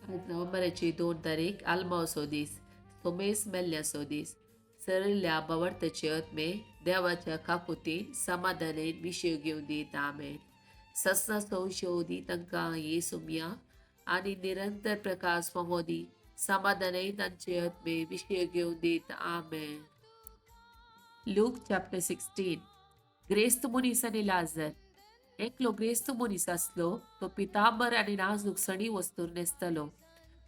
आज नोव्हेंबराची 2 तारीख आल्मावसो दीस सोमेस मेल्ल्यासो दीस सरल्या बवडताचे आत्मे देवाच्या काकुतीन समाधानेन विशय घेवन दीत आमेन. ससना संशोधी तांकां येसुमिया आणि निरंतर प्रकाश महोदी समाधानेन तांचे आत्मे विशय घेवन दीत आमेन. Luke chapter 16. ग्रेस्त मनीस आणि लाजर. एकलो ग्रेस्त मनीस असलो तो पितांबर आणि नाजूक सणी वस्तूर नेसतलो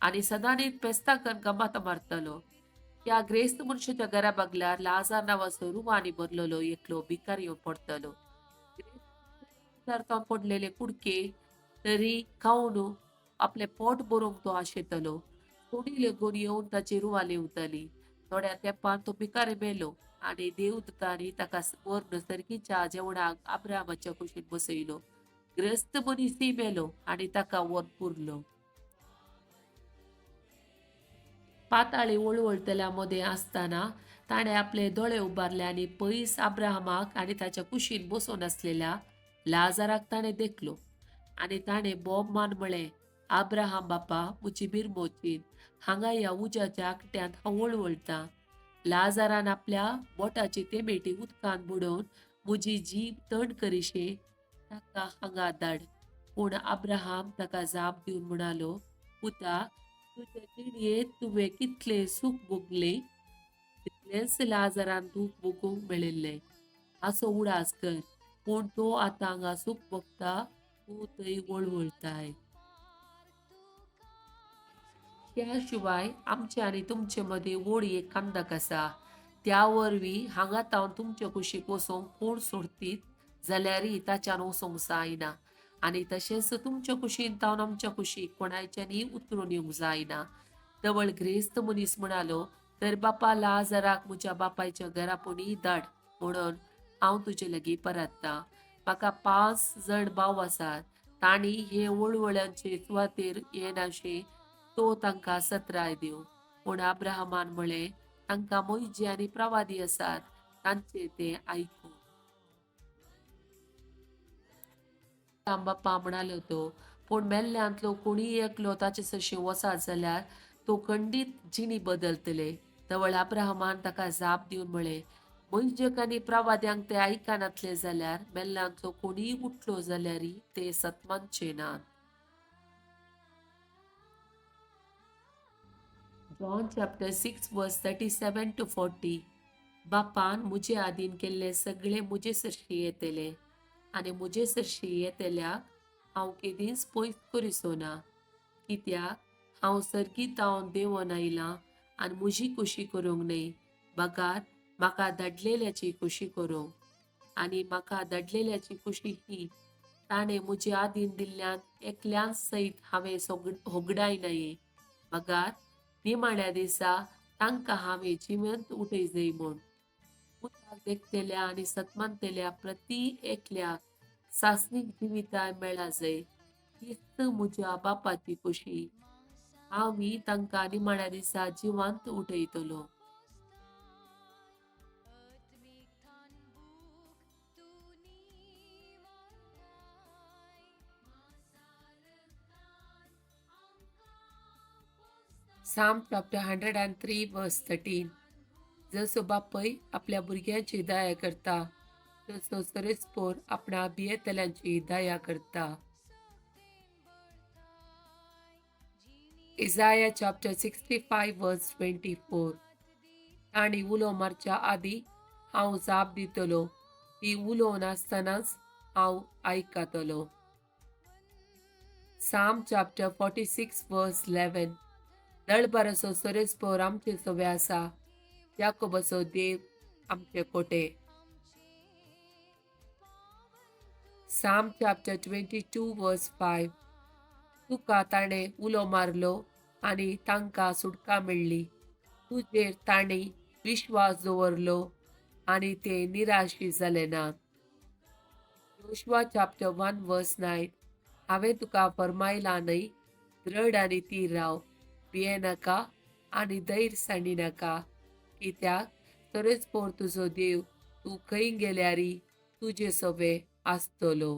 आणि सदांनी पेस्ता कन गमात मारतलो. त्या ग्रेस्त मनशाच्या घरा बगल्यार लाजार नावाचो रुवानी भरलेलो एकलो भिकार येवन पडतलो. तो पडलेले कुडके तरी खाऊन आपले पोट भरूंक तो आशेतलो. थोडी लेगून येऊन ताची रुवा लिवतली. थोड्या तेंपान तो भिकारी मेलो आणि देवदूतांनी ताका वर सर्गीच्या जेवणाक अब्राहमाच्या कुशीन बसयलो. ग्रस्त मनीसय मेलो आणि ताका वर पुरलो. पाताळी वळवळतल्या मध्ये असताना ताणे आपले दोळे उबारले आणि पयस अब्राहमाक आणि ताच्या कुशीन बसून असलेल्या लाजाराक ताणे देखलो. आणि ताणे बोब मान म्हळे, अब्राहम बापा मुची बिरमोचीन, हांगा या उज्याच्या आकट्यांत हांव वळवळटा. लाजारान आपल्या बोटाची तेमेटी उदकान बुडोवन मुजी जीब तण करिशे ताका हांगा धाड. पूण अब्राहम ताका जाप दिवन म्हणालो, पुता, तुझ्या जिणयेंत तुवें कितले सूख भोगले तितलेंच लाजारान दूख भोगूंक मेळिल्लें. असो उडास कर, पूण तो आतां हांगा सूख भोगता, तूं थंय वळवळताय. त्या शिवाय आमचे आणि तुमचे मध्ये व्हड एक खंदक आसा. त्या वरवीं हांगा तावन तुमचे कुशीक वचोंक कोण सोडतीत जाल्यारय ताच्यान वचोंक जायना. आणि तशेंच तुमच्या कुशीन तावन आमच्या कुशीक कोणाच्यानी उतरून येवंक जायना. तवळ ग्रेस्त मनीस म्हणालो, तर बापा लाजाराक म्हज्या बापायच्या घरापुणी धाड, म्हणून हांव तुजे लागीं परतता. म्हाका 5 जण भाव आसात. तांणी हे वळवळ्यांचे सुवातेर येनाशे तो तांकां सत्राय दिवं. पूण अब्राहमान म्हळें, तांकां मोइजे आनी प्रवादी आसात, तांचे ते आयकूं. बाप्पा म्हणालो तो, पूण मेल्ल्यांतलो कोणी एकलो ताचे सरशी वसात जाल्यार तो खंडीत जिणी बदलतले. तवळ अब्राहमान ताका जाप दिवन म्हळें, मोइजेक आनी प्रवाद्यांक ते आयकनातले जाल्यार मेल्ल्यांतलो कोणीय उठलो जाल्यारय ते सतमानचे नात. John chapter 6 verse 37 to 40. बापान मुजे आदीन केल्ले सगळे मुजे सरशी येतले आणि मुजे सरशी येतल्याक हांव केदींच पयस करिसो ना. कित्याक हांव सर्गीत हांव देंवन आयलां आनी मुजी खुशी करूंक न्हय, बगार म्हाका धाडलेल्याची खुशी करूंक. आनी म्हाका धाडलेल्याची खुशी ही, ताणें मुजे आदीन दिल्ल्यान एकल्यान सयत हांवें होगडायनाये. बगार निमाण्या दिसा तांकां हांवें जिवंत उठयजय म्हूण. पुताक देखतेल्या आनी सतमानतेल्या प्रती एकल्याक सासणीक जिविताय मेळा जय. हीच म्हज्या बापाची खुशी. हांव तांकां निमाण्या दिसा जिवंत उठयतलो. Psalm chapter 103 verse 13. जसो बापय आपल्या भुरग्यांची दया करता, तसो सरेस्पोर आपणा भियेतल्यांची दया करता. Isaiah chapter 65 verse 24. ताणी उलो मारच्या आदी हांव जाप दितलो, ती उलोवन आसतनाच हांव आयकतलो. Psalm chapter 46 verse 11. दळबराचो सरेस्पोर आमचे सवे आसा, याकोबाचो देव आमचे कोटे. Psalm chapter 22 verse 5. तुका ताणे उलो मारलो आनी तांकां सुटका मेळ्ळी. तुजेर तांणी विश्वास दवरलो आनी ते निराशी जाले नात. Joshua chapter 1 verse 9. हांवें तुका फरमायलां न्हय, दृढ आनी थीर राव, भियेनाका आनी धैर्य सांडिनाका, कित्याक सरेस्पोर तुजो देव तूं खंय गेल्यारय तुजे सोबे आसतलो.